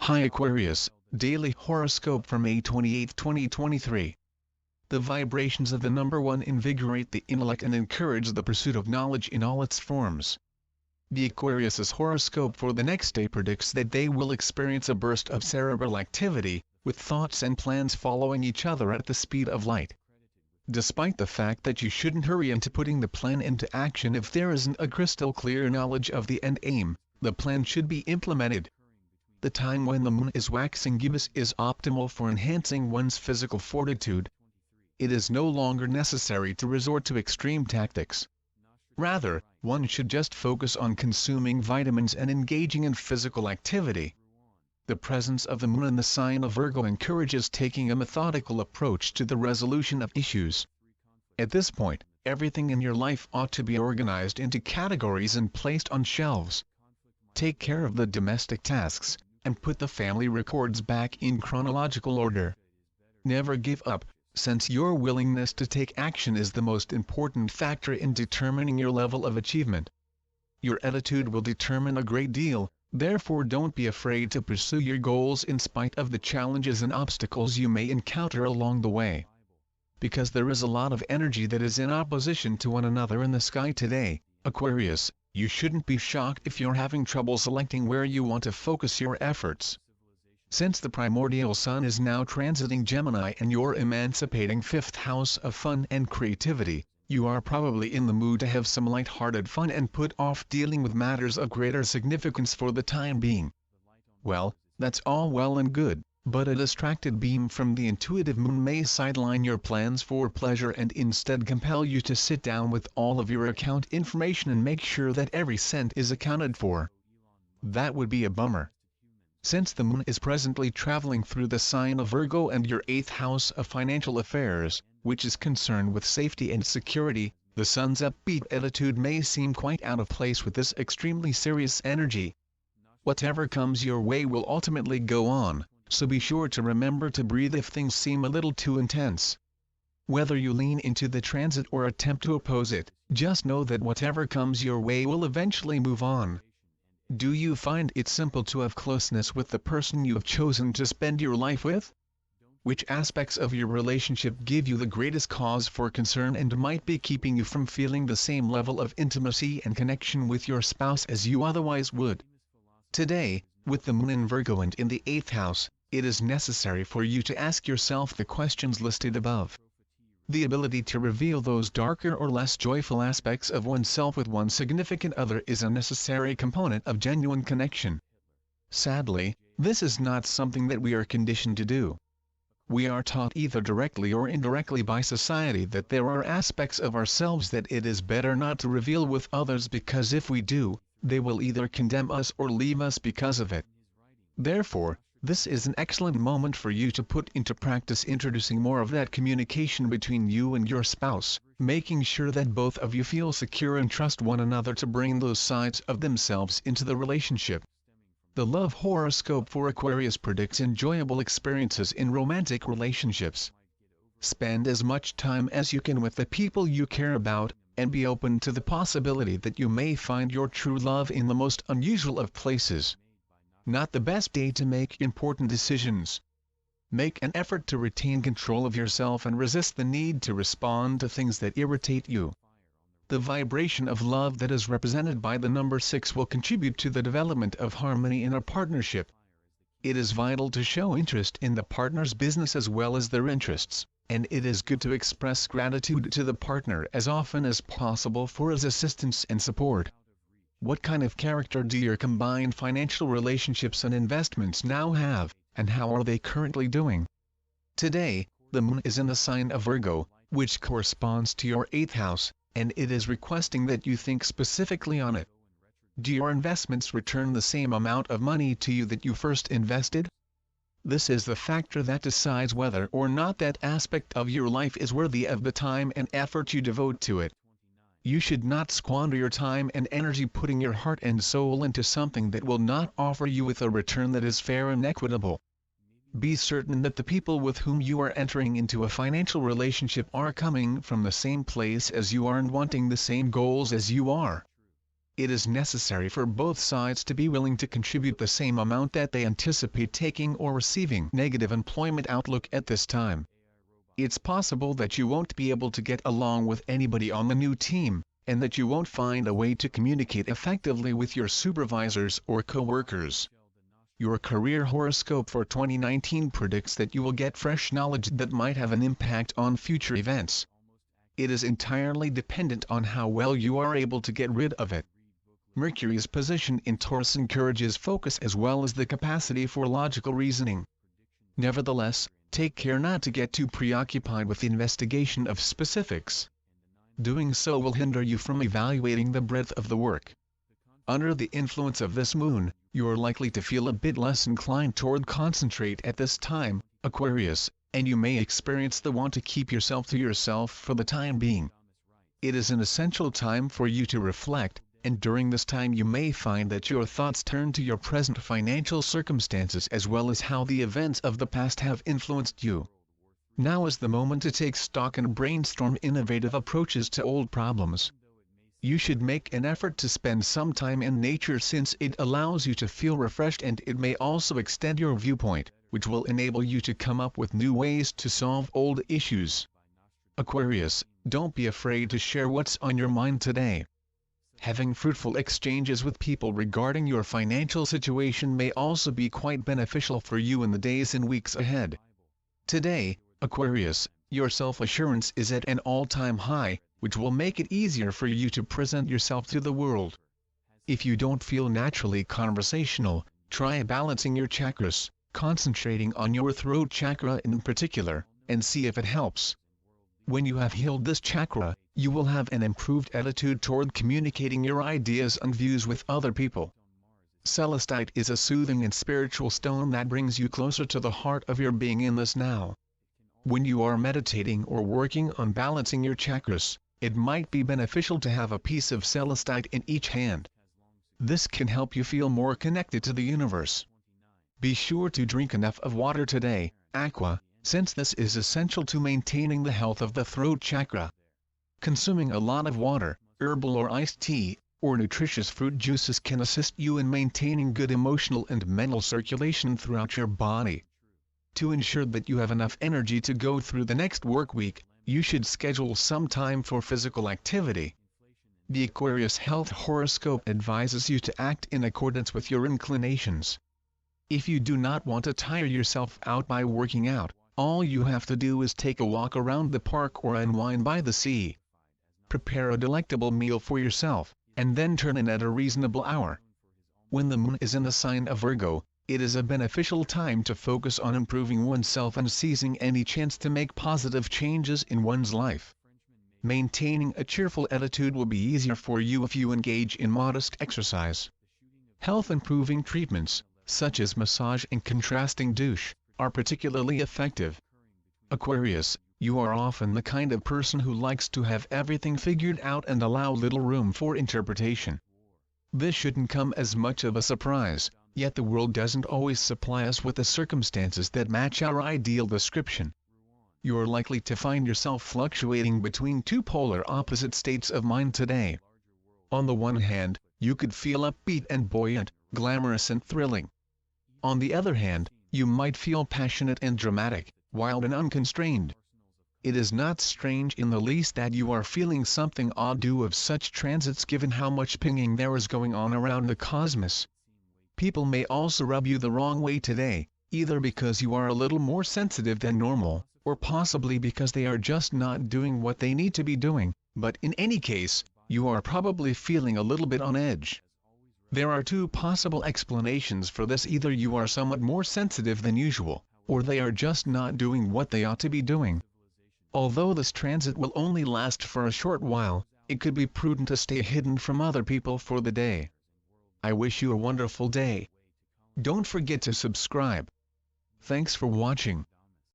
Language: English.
Hi Aquarius, Daily Horoscope for May 28, 2023. The vibrations of the number 1 invigorate the intellect and encourage the pursuit of knowledge in all its forms. The Aquarius's horoscope for the next day predicts that they will experience a burst of cerebral activity, with thoughts and plans following each other at the speed of light. Despite the fact that you shouldn't hurry into putting the plan into action if there isn't a crystal clear knowledge of the end aim, the plan should be implemented. The time when the moon is waxing gibbous is optimal for enhancing one's physical fortitude. It is no longer necessary to resort to extreme tactics. Rather, one should just focus on consuming vitamins and engaging in physical activity. The presence of the moon in the sign of Virgo encourages taking a methodical approach to the resolution of issues. At this point, everything in your life ought to be organized into categories and placed on shelves. Take care of the domestic tasks, and put the family records back in chronological order. Never give up, since your willingness to take action is the most important factor in determining your level of achievement. Your attitude will determine a great deal, therefore don't be afraid to pursue your goals in spite of the challenges and obstacles you may encounter along the way. Because there is a lot of energy that is in opposition to one another in the sky today, Aquarius, you shouldn't be shocked if you're having trouble selecting where you want to focus your efforts. Since the primordial sun is now transiting Gemini and your emancipating 5th house of fun and creativity, you are probably in the mood to have some light-hearted fun and put off dealing with matters of greater significance for the time being. Well, that's all well and good, but a distracted beam from the intuitive moon may sideline your plans for pleasure and instead compel you to sit down with all of your account information and make sure that every cent is accounted for. That would be a bummer. Since the moon is presently traveling through the sign of Virgo and your 8th house of financial affairs, which is concerned with safety and security, the sun's upbeat attitude may seem quite out of place with this extremely serious energy. Whatever comes your way will ultimately go on, so be sure to remember to breathe if things seem a little too intense. Whether you lean into the transit or attempt to oppose it, just know that whatever comes your way will eventually move on. Do you find it simple to have closeness with the person you have chosen to spend your life with? Which aspects of your relationship give you the greatest cause for concern and might be keeping you from feeling the same level of intimacy and connection with your spouse as you otherwise would? Today, with the moon in Virgo and in the 8th house, it is necessary for you to ask yourself the questions listed above. The ability to reveal those darker or less joyful aspects of oneself with one significant other is a necessary component of genuine connection. Sadly, this is not something that we are conditioned to do. We are taught either directly or indirectly by society that there are aspects of ourselves that it is better not to reveal with others because if we do, they will either condemn us or leave us because of it. Therefore, this is an excellent moment for you to put into practice introducing more of that communication between you and your spouse, making sure that both of you feel secure and trust one another to bring those sides of themselves into the relationship. The love horoscope for Aquarius predicts enjoyable experiences in romantic relationships. Spend as much time as you can with the people you care about, and be open to the possibility that you may find your true love in the most unusual of places. Not the best day to make important decisions. Make an effort to retain control of yourself and resist the need to respond to things that irritate you. The vibration of love that is represented by the number 6 will contribute to the development of harmony in a partnership. It is vital to show interest in the partner's business as well as their interests, and it is good to express gratitude to the partner as often as possible for his assistance and support. What kind of character do your combined financial relationships and investments now have, and how are they currently doing? Today, the moon is in the sign of Virgo, which corresponds to your 8th house, and it is requesting that you think specifically on it. Do your investments return the same amount of money to you that you first invested? This is the factor that decides whether or not that aspect of your life is worthy of the time and effort you devote to it. You should not squander your time and energy putting your heart and soul into something that will not offer you with a return that is fair and equitable. Be certain that the people with whom you are entering into a financial relationship are coming from the same place as you are and wanting the same goals as you are. It is necessary for both sides to be willing to contribute the same amount that they anticipate taking or receiving. Negative employment outlook at this time. It's possible that you won't be able to get along with anybody on the new team, and that you won't find a way to communicate effectively with your supervisors or co-workers. Your career horoscope for 2019 predicts that you will get fresh knowledge that might have an impact on future events. It is entirely dependent on how well you are able to get rid of it. Mercury's position in Taurus encourages focus as well as the capacity for logical reasoning. Nevertheless, take care not to get too preoccupied with the investigation of specifics. Doing so will hinder you from evaluating the breadth of the work. Under the influence of this moon, you are likely to feel a bit less inclined toward concentrate at this time, Aquarius, and you may experience the want to keep yourself to yourself for the time being. It is an essential time for you to reflect, and during this time you may find that your thoughts turn to your present financial circumstances as well as how the events of the past have influenced you. Now is the moment to take stock and brainstorm innovative approaches to old problems. You should make an effort to spend some time in nature since it allows you to feel refreshed, and it may also extend your viewpoint, which will enable you to come up with new ways to solve old issues. Aquarius, don't be afraid to share what's on your mind today. Having fruitful exchanges with people regarding your financial situation may also be quite beneficial for you in the days and weeks ahead. Today, Aquarius, your self-assurance is at an all-time high, which will make it easier for you to present yourself to the world. If you don't feel naturally conversational, try balancing your chakras, concentrating on your throat chakra in particular, and see if it helps. When you have healed this chakra, you will have an improved attitude toward communicating your ideas and views with other people. Celestite is a soothing and spiritual stone that brings you closer to the heart of your being in this now. When you are meditating or working on balancing your chakras, it might be beneficial to have a piece of celestite in each hand. This can help you feel more connected to the universe. Be sure to drink enough of water today, Aqua, since this is essential to maintaining the health of the throat chakra. Consuming a lot of water, herbal or iced tea, or nutritious fruit juices can assist you in maintaining good emotional and mental circulation throughout your body. To ensure that you have enough energy to go through the next work week, you should schedule some time for physical activity. The Aquarius Health Horoscope advises you to act in accordance with your inclinations. If you do not want to tire yourself out by working out, all you have to do is take a walk around the park or unwind by the sea. Prepare a delectable meal for yourself, and then turn in at a reasonable hour. When the moon is in the sign of Virgo, it is a beneficial time to focus on improving oneself and seizing any chance to make positive changes in one's life. Maintaining a cheerful attitude will be easier for you if you engage in modest exercise. Health-improving treatments, such as massage and contrasting douche, are particularly effective. Aquarius, you are often the kind of person who likes to have everything figured out and allow little room for interpretation. This shouldn't come as much of a surprise, yet the world doesn't always supply us with the circumstances that match our ideal description. You are likely to find yourself fluctuating between two polar opposite states of mind today. On the one hand, you could feel upbeat and buoyant, glamorous and thrilling. On the other hand, you might feel passionate and dramatic, wild and unconstrained. It is not strange in the least that you are feeling something odd due of such transits given how much pinging there is going on around the cosmos. People may also rub you the wrong way today, either because you are a little more sensitive than normal, or possibly because they are just not doing what they need to be doing, but in any case, you are probably feeling a little bit on edge. There are two possible explanations for this: either you are somewhat more sensitive than usual, or they are just not doing what they ought to be doing. Although this transit will only last for a short while, it could be prudent to stay hidden from other people for the day. I wish you a wonderful day. Don't forget to subscribe. Thanks for watching.